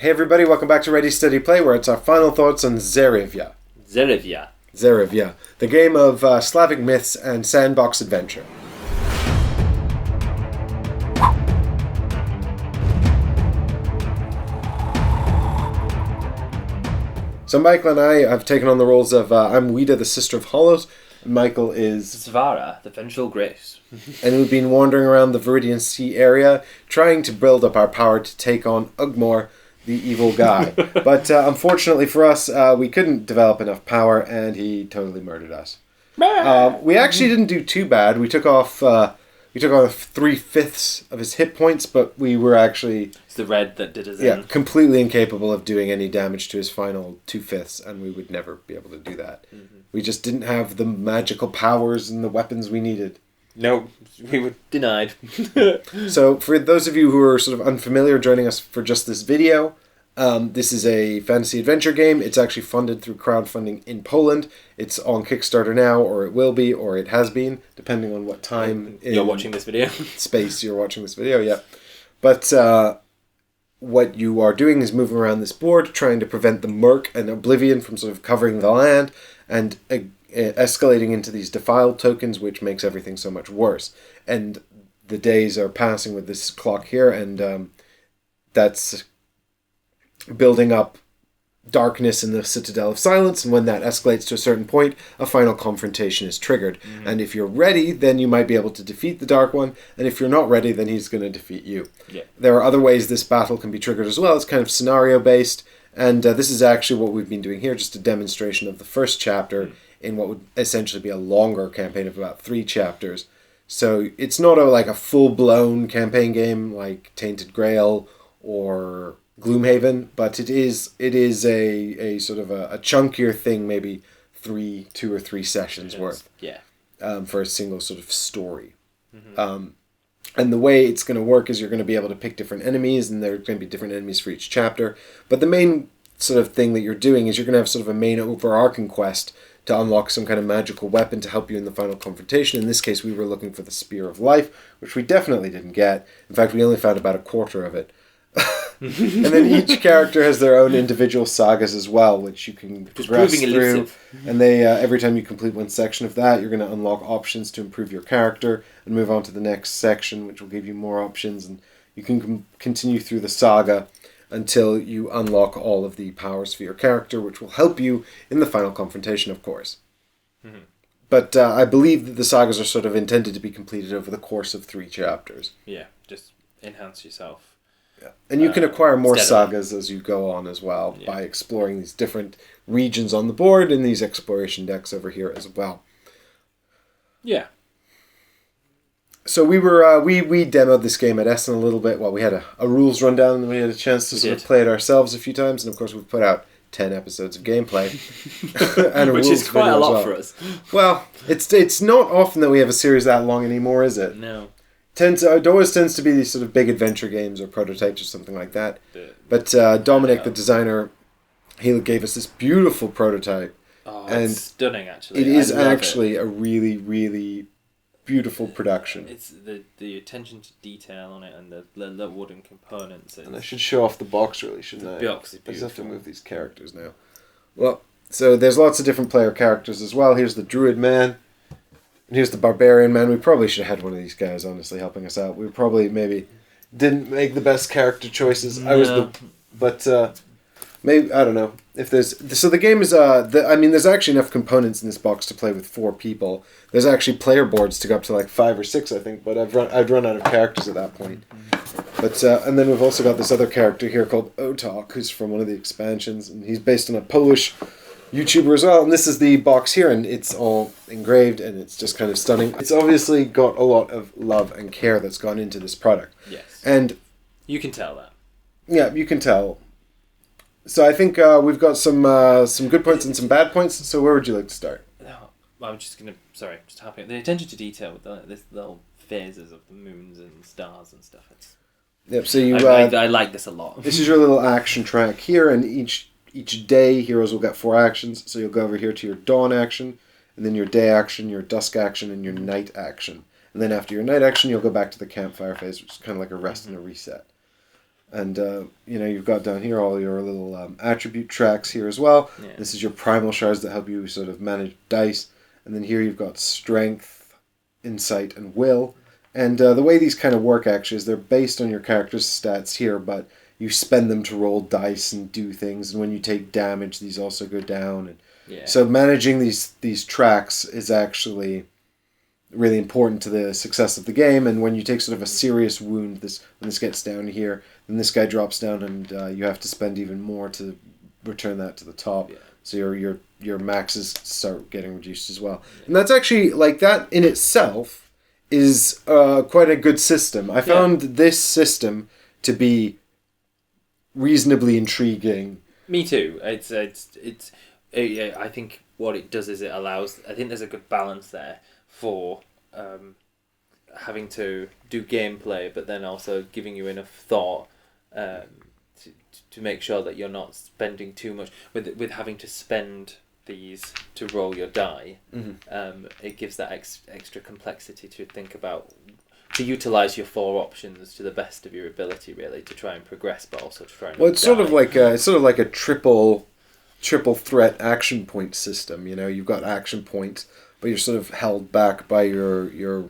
Hey everybody, welcome back to Ready Steady Play, where it's our final thoughts on Zerywia. Zerywia, the game of Slavic myths and sandbox adventure. So Michael and I have taken on the roles of, I'm Wida, the Sister of Hollows, and Michael is... Svara, the Vengeful Grace. And we've been wandering around the Venedian Sea area, trying to build up our power to take on Ugmor, the evil guy. But unfortunately for us, we couldn't develop enough power, and he totally murdered us. We actually didn't do too bad. We took off 3/5 of his hit points, but we were actually... It's the red that did us in. Completely incapable of doing any damage to his final 2/5, and we would never be able to do that. Mm-hmm. We just didn't have the magical powers and the weapons we needed. No, we were denied. So, for those of you who are sort of unfamiliar joining us for just this video, this is a fantasy adventure game. It's actually funded through crowdfunding in Poland. It's on Kickstarter now, or it will be, or it has been, depending on what time you're watching this video. Space you're watching this video, yeah. But what you are doing is moving around this board, trying to prevent the murk and oblivion from sort of covering the land, and escalating into these defiled tokens, which makes everything so much worse. And the days are passing with this clock here, and that's building up darkness in the Citadel of Silence, and when that escalates to a certain point, a final confrontation is triggered. Mm-hmm. And if you're ready, then you might be able to defeat the Dark One, and if you're not ready, then he's going to defeat you. Yeah. There are other ways this battle can be triggered as well. It's kind of scenario-based, and this is actually what we've been doing here, just a demonstration of the first chapter in what would essentially be a longer campaign of about 3 chapters. So it's not like a full-blown campaign game like Tainted Grail or Gloomhaven, but it is a sort of a chunkier thing, maybe 2 or 3 sessions worth. Yeah. For a single sort of story. Mm-hmm. And the way it's going to work is you're going to be able to pick different enemies, and there are going to be different enemies for each chapter. But the main sort of thing that you're doing is you're going to have sort of a main overarching quest to unlock some kind of magical weapon to help you in the final confrontation. In this case, we were looking for the Spear of Life, which we definitely didn't get. In fact, we only found about a quarter of it. And then each character has their own individual sagas as well, which you can progress through. And they every time you complete one section of that, you're going to unlock options to improve your character and move on to the next section, which will give you more options. And you can continue through the saga until you unlock all of the powers for your character, which will help you in the final confrontation, of course. Mm-hmm. But I believe that the sagas are sort of intended to be completed over the course of 3 chapters. Yeah, just enhance yourself. Yeah. And you can acquire more sagas as you go on as well, by exploring these different regions on the board and these exploration decks over here as well. Yeah. So we were we demoed this game at Essen a little bit. Well, we had a rules rundown, and we had a chance to sort of play it ourselves a few times. And of course, we've put out 10 episodes of gameplay, and which is quite a lot for us. Well, it's not often that we have a series that long anymore, is it? No. It always tends to be these sort of big adventure games or prototypes or something like that. But Dominic, the designer, he gave us this beautiful prototype. Oh, and it's stunning, actually. It is actually a really, really beautiful production. It's the attention to detail on it and the wooden components. And I should show off the box, really, shouldn't I? The box is beautiful. I just have to move these characters now. Well, so there's lots of different player characters as well. Here's the Druid Man. And here's the Barbarian Man. We probably should have had one of these guys, honestly, helping us out. We probably maybe didn't make the best character choices. No. Maybe, I don't know. So the game is, there's actually enough components in this box to play with 4 people. There's actually player boards to go up to like 5 or 6, I think, but I'd run out of characters at that point. But and then we've also got this other character here called Otok, who's from one of the expansions, and he's based on a Polish YouTuber as well. And this is the box here, and it's all engraved, and it's just kind of stunning. It's obviously got a lot of love and care that's gone into this product. Yes. And you can tell that. Yeah, you can tell. So I think we've got some good points and some bad points. So where would you like to start? No, I'm just happy. The attention to detail with the little phases of the moons and stars and stuff. So I like this a lot. This is your little action track here, and each day heroes will get 4 actions. So you'll go over here to your dawn action, and then your day action, your dusk action, and your night action. And then after your night action, you'll go back to the campfire phase, which is kind of like a rest and a reset. And, you've got down here all your little attribute tracks here as well. Yeah. This is your primal shards that help you sort of manage dice. And then here you've got strength, insight, and will. And the way these kind of work, actually, is they're based on your character's stats here, but you spend them to roll dice and do things. And when you take damage, these also go down. And so managing these tracks is actually really important to the success of the game. And when you take sort of a serious wound, when this gets down here, then this guy drops down, and you have to spend even more to return that to the top. Yeah. So your maxes start getting reduced as well. Yeah. And that's actually, like, that in itself is quite a good system. I found this system to be reasonably intriguing. Me too. It's I think what it does is it allows. I think there's a good balance there for having to do gameplay, but then also giving you enough thought to make sure that you're not spending too much with having to spend these to roll your die. Mm-hmm. It gives that extra complexity to think about, to utilize your 4 options to the best of your ability, really, to try and progress, but also to try and it's sort of like a triple threat action point system. You've got action points, but you're sort of held back by your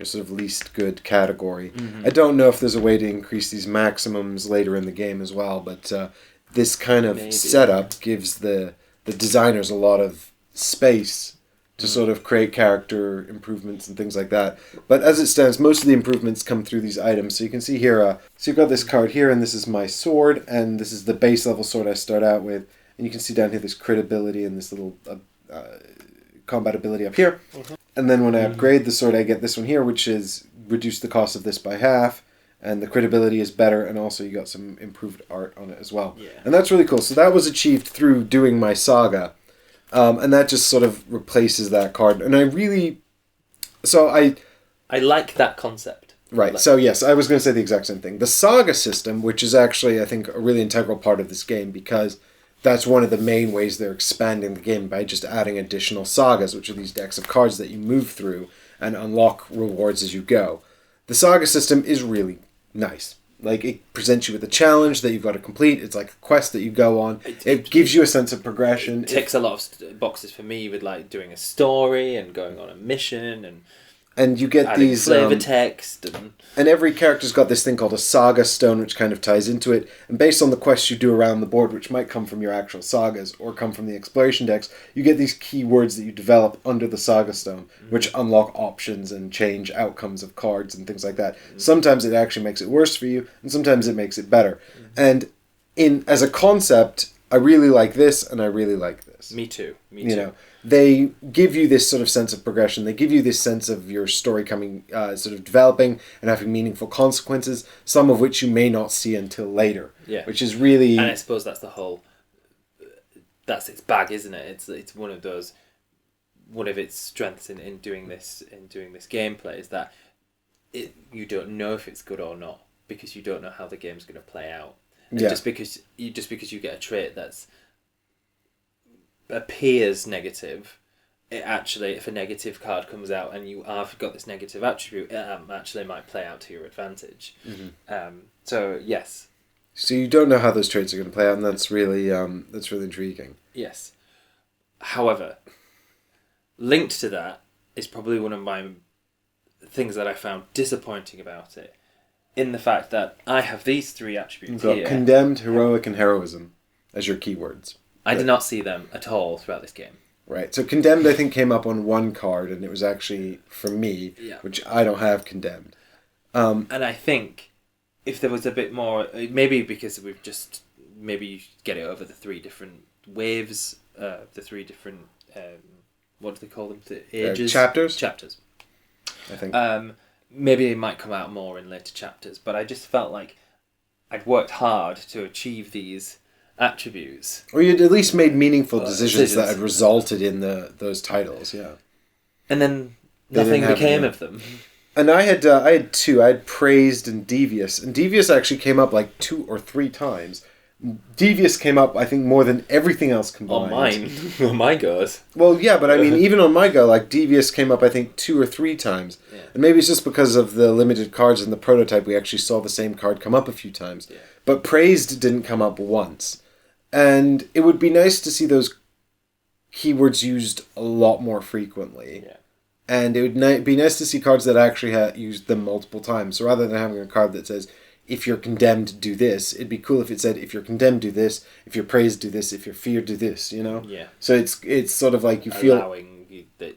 sort of least good category. Mm-hmm. I don't know if there's a way to increase these maximums later in the game as well, but this kind of setup gives the designers a lot of space to sort of create character improvements and things like that. But as it stands, most of the improvements come through these items. So you can see here, so you've got this card here, and this is my sword, and this is the base level sword I start out with. And you can see down here this crit ability and this little combat ability up here. Mm-hmm. And then when I upgrade the sword, I get this one here, which is reduce the cost of this by half. And the crit ability is better, and also you got some improved art on it as well. Yeah. And that's really cool. So that was achieved through doing my saga. And that just sort of replaces that card. And I like that concept. Right. So yes, I was going to say the exact same thing. The saga system, which is actually, I think, a really integral part of this game, because that's one of the main ways they're expanding the game, by just adding additional sagas, which are these decks of cards that you move through and unlock rewards as you go. The saga system is really nice. Like, it presents you with a challenge that you've got to complete. It's like a quest that you go on. It gives you a sense of progression. It ticks a lot of boxes for me with, like, doing a story and going on a mission and you get these flavor text and every character's got this thing called a saga stone, which kind of ties into it. And based on the quests you do around the board, which might come from your actual sagas or come from the exploration decks, you get these keywords that you develop under the saga stone, which unlock options and change outcomes of cards and things like that. Sometimes it actually makes it worse for you, and sometimes it makes it better. And as a concept, I really like this, and I really like this. Me too. They give you this sort of sense of progression. They give you this sense of your story coming, sort of developing and having meaningful consequences, some of which you may not see until later. Yeah. Which is really... And I suppose that's that's its bag, isn't it? It's one of its strengths in doing this gameplay is that you don't know if it's good or not, because you don't know how the game's going to play out. And just because you get a trait that's appears negative, it actually, if a negative card comes out and you have got this negative attribute, it actually might play out to your advantage. Mm-hmm. So yes. So you don't know how those traits are going to play out, and that's really intriguing. Yes. However, linked to that is probably one of my things that I found disappointing about it, in the fact that I have these 3 attributes here. Condemned, heroic, and heroism as your keywords. I did not see them at all throughout this game. Right. So Condemned, I think, came up on one card, and it was actually for me, which I don't have Condemned. And I think if there was a bit more, maybe because we've just, maybe you get it over the 3 different waves, the 3 different, what do they call them? The ages? Chapters? Chapters. I think. Maybe it might come out more in later chapters, but I just felt like I'd worked hard to achieve these attributes. Or you'd at least made meaningful decisions that had resulted in those titles, yeah. And then nothing became of them. And I had 2. I had Praised and Devious. And Devious actually came up like 2 or 3 times. Devious came up, I think, more than everything else combined. On mine. On my goes. Well, yeah, but I mean, even on my go, like, Devious came up, I think, 2 or 3 times. Yeah. And maybe it's just because of the limited cards in the prototype, we actually saw the same card come up a few times. Yeah. But Praised didn't come up once. And it would be nice to see those keywords used a lot more frequently. Yeah. And it would be nice to see cards that actually used them multiple times. So rather than having a card that says, if you're condemned, do this, it'd be cool if it said, if you're condemned, do this, if you're praised, do this, if you're feared, do this, you know? Yeah. So it's sort of like you feel... Allowing you that...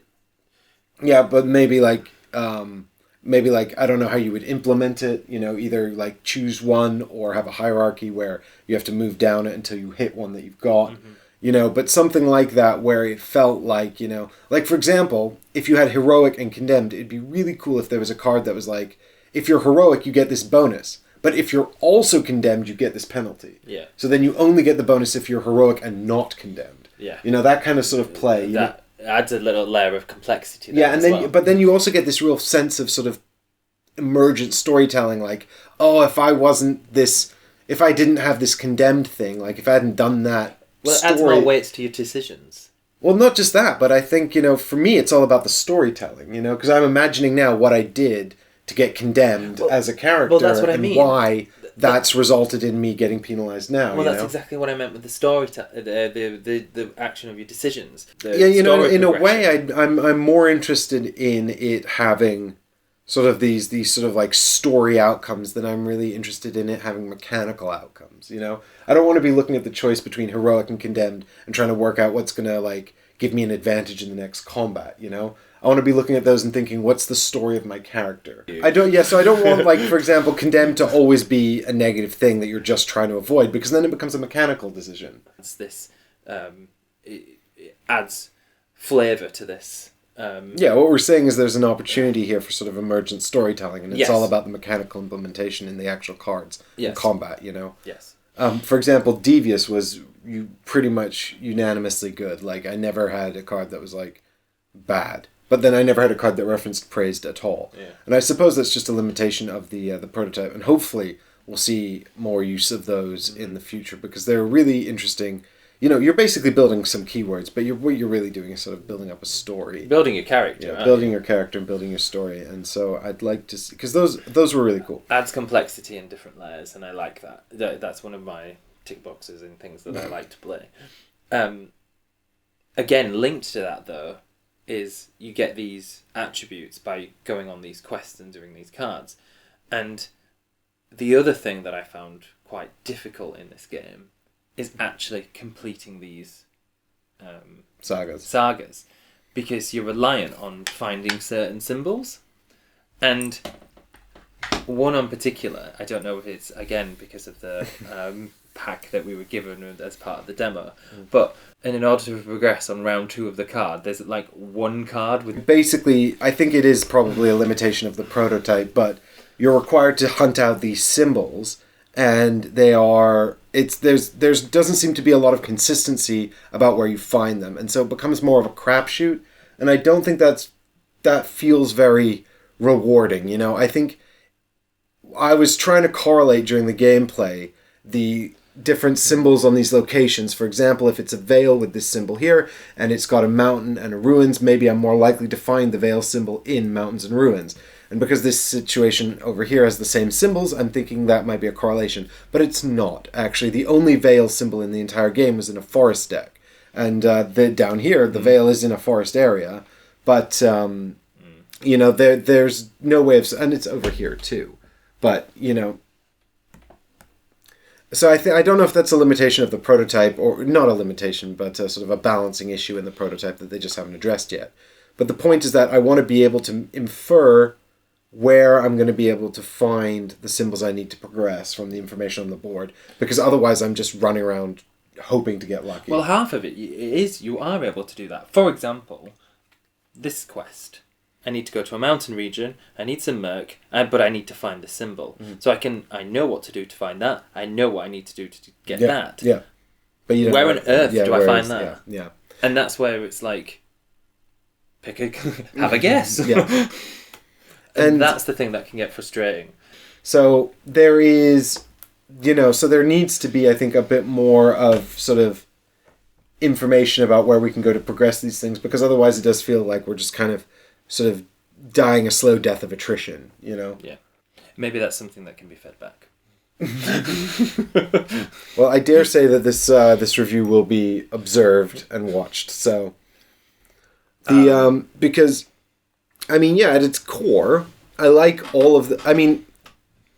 Yeah, but maybe like, I don't know how you would implement it, you know, either like choose one or have a hierarchy where you have to move down it until you hit one that you've got. Mm-hmm. You know, but something like that where it felt like, you know, like for example, if you had heroic and condemned, it'd be really cool if there was a card that was like, if you're heroic, you get this bonus. But if you're also condemned, you get this penalty. Yeah. So then you only get the bonus if you're heroic and not condemned. Yeah. You know, that kind of sort of play. That adds a little layer of complexity there. Yeah, and then but then you also get this real sense of sort of emergent storytelling, like, oh, if I didn't have this condemned thing, like if I hadn't done that. Well, it adds more weight to your decisions. Well, not just that, but I think, you know, for me, it's all about the storytelling, you know, because I'm imagining now what I did to get condemned as a character that's what I mean. Why that's resulted in me getting penalized now. Well, you that's know? Exactly what I meant with the story, the action of your decisions. Yeah, you know, in a way, I'm more interested in it having sort of these sort of like story outcomes than I'm really interested in it having mechanical outcomes, you know? I don't want to be looking at the choice between heroic and condemned and trying to work out what's going to like give me an advantage in the next combat, you know? I want to be looking at those and thinking, what's the story of my character? So I don't want, like, for example, condemned to always be a negative thing that you're just trying to avoid, because then it becomes a mechanical decision. It's this, it adds flavour to this. Yeah, what we're saying is there's an opportunity here for sort of emergent storytelling, and it's all about the mechanical implementation in the actual cards and combat, you know? Yes. For example, Devious was pretty much unanimously good. Like, I never had a card that was, like, bad. But then I never had a card that referenced praised at all. Yeah. And I suppose that's just a limitation of the prototype. And hopefully we'll see more use of those in the future, because they're really interesting. You know, you're basically building some keywords, but what you're really doing is sort of building up a story. Building your character. Yeah, building your character and building your story. And so I'd like to see... Because those were really cool. Adds complexity in different layers, and I like that. That's one of my tick boxes and things that I like to play. Again, linked to that, though, is you get these attributes by going on these quests and doing these cards. And the other thing that I found quite difficult in this game is actually completing these sagas, because you're reliant on finding certain symbols. And one in particular, I don't know if it's, again, because of the pack that we were given as part of the demo, but in order to progress on round 2 of the card, there's like one card with... Basically, I think it is probably a limitation of the prototype, but you're required to hunt out these symbols, and they are... There's doesn't seem to be a lot of consistency about where you find them, and so it becomes more of a crapshoot, and I don't think that feels very rewarding, you know? I think I was trying to correlate during the gameplay the different symbols on these locations. For example, if it's a vale with this symbol here, and it's got a mountain and a ruins, maybe I'm more likely to find the vale symbol in mountains and ruins. And because this situation over here has the same symbols, I'm thinking that might be a correlation. But it's not, actually. The only vale symbol in the entire game was in a forest deck. And down here, the vale is in a forest area. But, you know, there's no way of... And it's over here, too. But, you know... So I don't know if that's a limitation of the prototype, or not a limitation, but sort of a balancing issue in the prototype that they just haven't addressed yet. But the point is that I want to be able to infer where I'm going to be able to find the symbols I need to progress from the information on the board, because otherwise I'm just running around hoping to get lucky. Well, half of it is you are able to do that. For example, this quest. I need to go to a mountain region, I need some merc, but I need to find the symbol. So I know what to do to find that. I know what I need to do to get that. Yeah. But you don't where on earth do I find that? Yeah. And that's where it's like, have a guess. Yeah. And that's the thing that can get frustrating. So there is so there needs to be, I think, a bit more of sort of information about where we can go to progress these things, because otherwise it does feel like we're just kind of sort of dying a slow death of attrition, Yeah. Maybe that's something that can be fed back. Well, I dare say that this review will be observed and watched. So because at its core, I like all of the.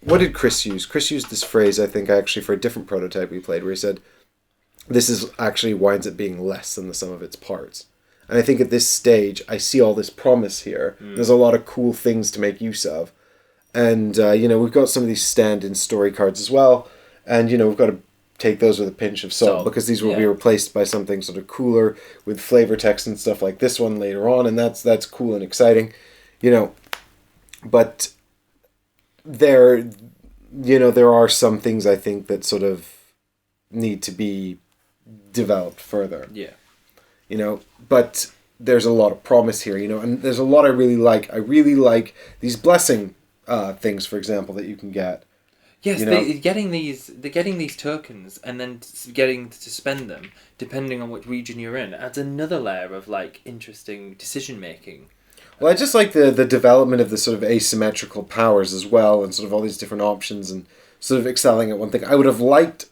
What did Chris use? Chris used this phrase, I think, actually for a different prototype we played, where he said, "This is actually winds up being less than the sum of its parts." And I think at this stage, I see all this promise here. There's a lot of cool things to make use of. And, we've got some of these stand-in story cards as well. And, we've got to take those with a pinch of salt, because these will be replaced by something sort of cooler with flavor text and stuff like this one later on. And that's cool and exciting, But there are some things, I think, that sort of need to be developed further. Yeah. But there's a lot of promise here, and there's a lot I really like. I really like these blessing things, for example, that you can get. Yes, they're getting these tokens and then getting to spend them depending on which region you're in adds another layer of interesting decision making. Well, I just like the development of the sort of asymmetrical powers as well, and sort of all these different options and sort of excelling at one thing. I would have liked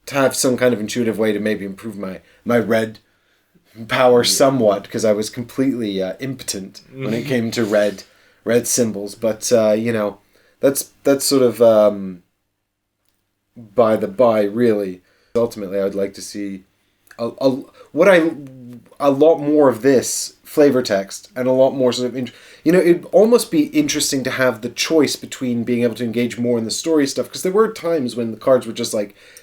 to have some kind of intuitive way to maybe improve my red power somewhat, because I was completely impotent when it came to red symbols. But that's sort of by the by, really. Ultimately, I would like to see a lot more of this flavor text, and a lot more sort of it'd almost be interesting to have the choice between being able to engage more in the story stuff, because there were times when the cards were just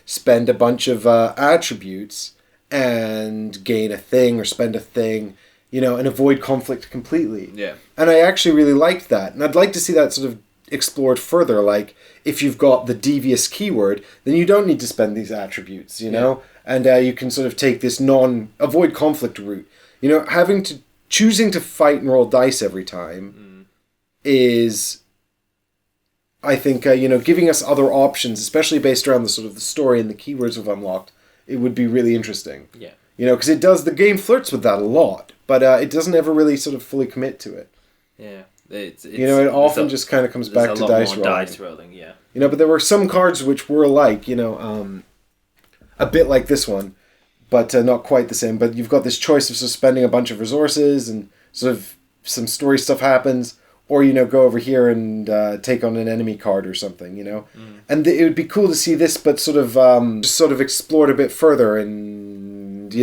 spend a bunch of attributes and gain a thing, or spend a thing, and avoid conflict completely. Yeah. And I actually really liked that. And I'd like to see that sort of explored further. If you've got the devious keyword, then you don't need to spend these attributes, know? And you can sort of take this avoid conflict route. Choosing to fight and roll dice every time is, I think, giving us other options, especially based around the sort of the story and the keywords we've unlocked. It would be really interesting. Yeah. Because the game flirts with that a lot, but it doesn't ever really sort of fully commit to it. Yeah. It often just kind of comes back to dice rolling. Dice rolling, yeah. But there were some cards which were a bit like this one, but not quite the same. But you've got this choice of spending a bunch of resources, and sort of some story stuff happens, or go over here and take on an enemy card or something, And it would be cool to see this, but sort of explored a bit further, and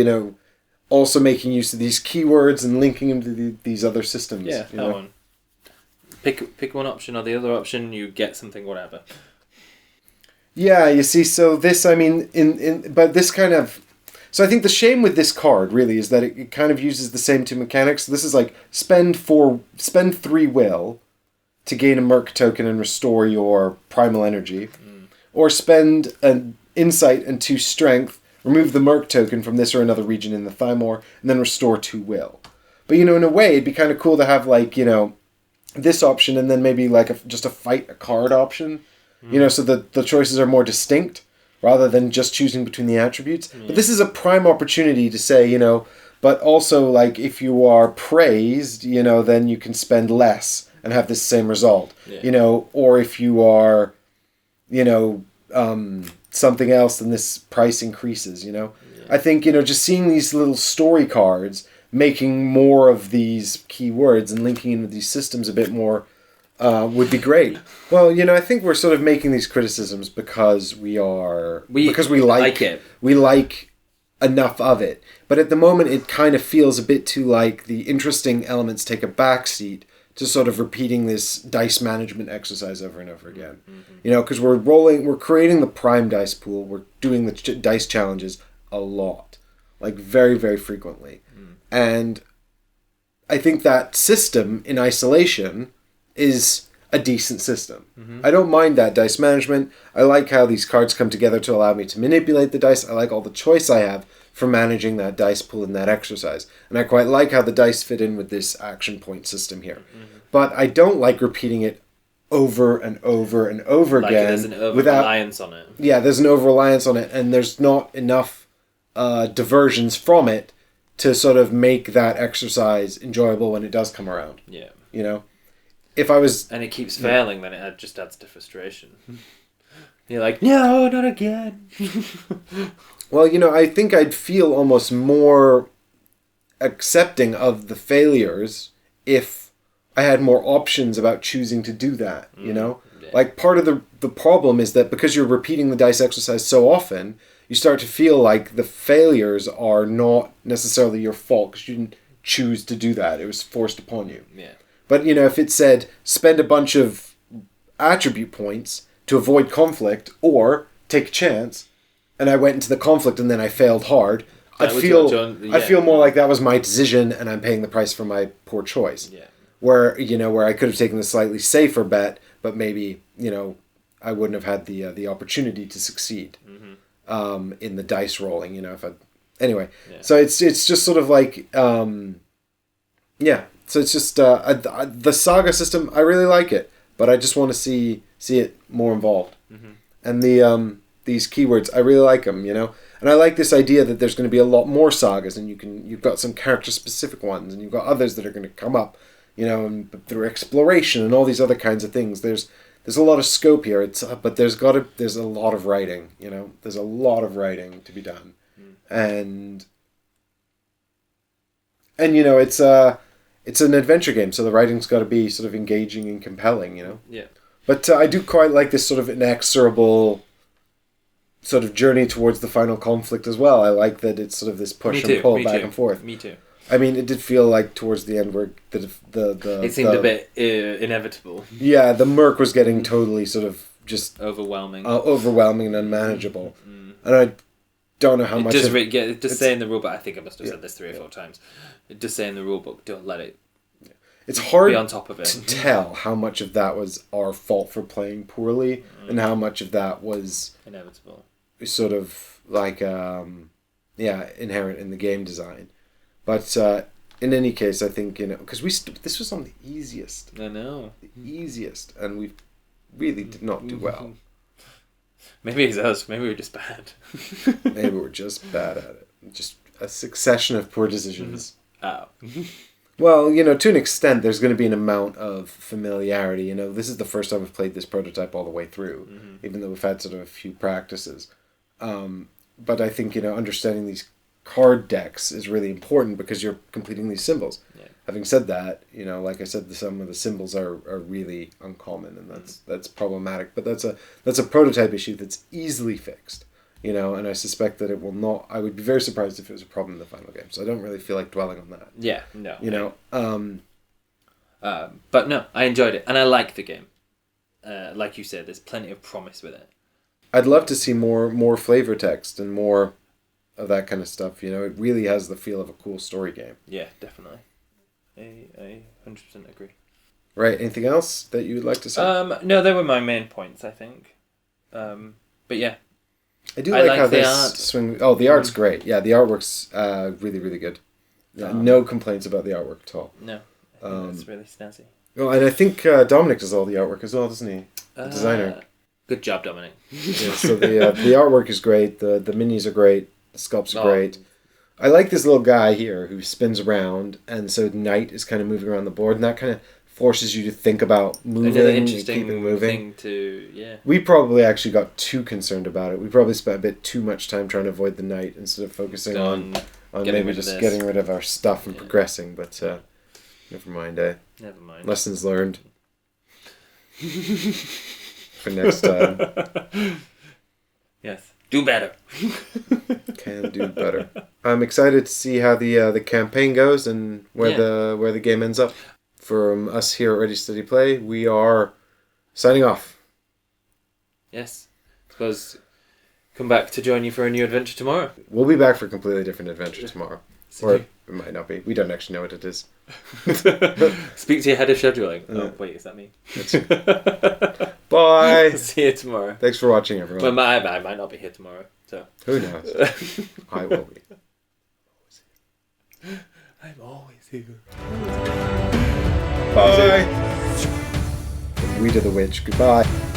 also making use of these keywords and linking them to these other systems. Yeah, that one. Pick one option or the other option, you get something, whatever. Yeah, you see, so this, but this kind of... So I think the shame with this card, really, is that it kind of uses the same two mechanics. This is spend 3 will to gain a Merc token and restore your primal energy. Or spend an insight and 2 strength, remove the Merc token from this or another region in the Thymor, and then restore 2 will. But, in a way, it'd be kind of cool to have, this option, and then maybe just a fight a card option, so the choices are more distinct rather than just choosing between the attributes. But this is a prime opportunity to say, but also if you are praised, then you can spend less and have this same result, or if you are, something else, then this price increases, I think, just seeing these little story cards, making more of these keywords and linking into these systems a bit more would be great. Well, I think we're sort of making these criticisms because we like it. We like enough of it. But at the moment, it kind of feels a bit too like the interesting elements take a backseat to sort of repeating this dice management exercise over and over again. Because we're creating the prime dice pool. We're doing the dice challenges a lot, very, very frequently. And I think that system in isolation is a decent system. I don't mind that dice management. I like how these cards come together to allow me to manipulate the dice. I like all the choice I have for managing that dice pool in that exercise. And I quite like how the dice fit in with this action point system here. But I don't like repeating it over and over and over like again. There's an over-reliance on it. Yeah, there's an over-reliance on it, and there's not enough diversions from it to sort of make that exercise enjoyable when it does come around. Yeah. You know? If I was... And it keeps failing, then it just adds to frustration. You're like, no, not again. Well, you know, I think I'd feel almost more accepting of the failures if I had more options about choosing to do that, you know? Yeah. Like, part of the problem is that because you're repeating the dice exercise so often, you start to feel like the failures are not necessarily your fault because you didn't choose to do that. It was forced upon you. Yeah. But, you know, if it said, spend a bunch of attribute points to avoid conflict or take a chance, and I went into the conflict and then I failed hard, I'd feel more like that was my decision and I'm paying the price for my poor choice. Yeah. Where I could have taken the slightly safer bet, but maybe, you know, I wouldn't have had the opportunity to succeed in the dice rolling, you know. Anyway, so it's just sort of like, so it's just, the saga system, I really like it, but I just want to see it more involved. Mm-hmm. And these keywords, I really like them, you know. And I like this idea that there's going to be a lot more sagas, and you've got some character-specific ones, and you've got others that are going to come up, you know, and through exploration and all these other kinds of things. There's a lot of scope here. But there's a lot of writing, you know. There's a lot of writing to be done, and you know, it's an adventure game, so the writing's got to be sort of engaging and compelling, you know. Yeah. But I do quite like this sort of inexorable sort of journey towards the final conflict as well. I like that it's sort of this push and pull back and forth. Me too. I mean, it did feel like towards the end where it seemed a bit inevitable. Yeah, the murk was getting totally sort of just overwhelming and unmanageable. And I don't know how much. It does say in the rulebook. I think I must have said this 3 or 4 times. It does say in the rulebook, don't let it. It's hard be on top of it to tell how much of that was our fault for playing poorly and how much of that was inevitable. Sort of like inherent in the game design. But in any case, I think, you know, because this was on the easiest. I know. The easiest, and we really did not do well. Maybe it's us. Maybe we're just bad. Maybe we're just bad at it. Just a succession of poor decisions. Oh. Well, you know, to an extent, there's going to be an amount of familiarity. You know, this is the first time we've played this prototype all the way through, even though we've had sort of a few practices. But I think, you know, understanding these card decks is really important because you're completing these symbols. Yeah. Having said that, you know, like I said, some of the symbols are really uncommon, and that's problematic. But that's a prototype issue that's easily fixed. You know, and I suspect that it will not. I would be very surprised if it was a problem in the final game. So I don't really feel like dwelling on that. Yeah, no. You know, but no, I enjoyed it, and I like the game. Like you said, there's plenty of promise with it. I'd love to see more flavor text and more of that kind of stuff. You know, it really has the feel of a cool story game. Yeah, definitely. I 100% agree. Right. Anything else that you would like to say? No, they were my main points, I think. But yeah. I do like how this swing. Oh, the art's great. Yeah, the artwork's really, really good. No complaints about the artwork at all. No, I think that's really snazzy. Oh, and I think Dominic does all the artwork as well, doesn't he? The designer. Good job, Dominic. Yeah, so the artwork is great. The minis are great. The sculpts are great. I like this little guy here who spins around, and so Knight is kind of moving around the board, and that kind of forces you to think about moving and keeping moving. We probably actually got too concerned about it. We probably spent a bit too much time trying to avoid the Knight instead of focusing on maybe just getting rid of our stuff and progressing. But never mind, eh? Never mind. Lessons learned for next time. Yes. Do better. Can do better. I'm excited to see how the campaign goes and where the game ends up. From us here at Ready Steady Play, we are signing off. Yes. Suppose come back to join you for a new adventure tomorrow. We'll be back for a completely different adventure tomorrow. Or it might not be. We don't actually know what it is. Speak to your head of scheduling. Oh, wait, is that me? Bye. See you tomorrow. Thanks for watching, everyone. Well, I might not be here tomorrow. So who knows? I will be. I'm always here. Bye. Rita the Witch. Goodbye.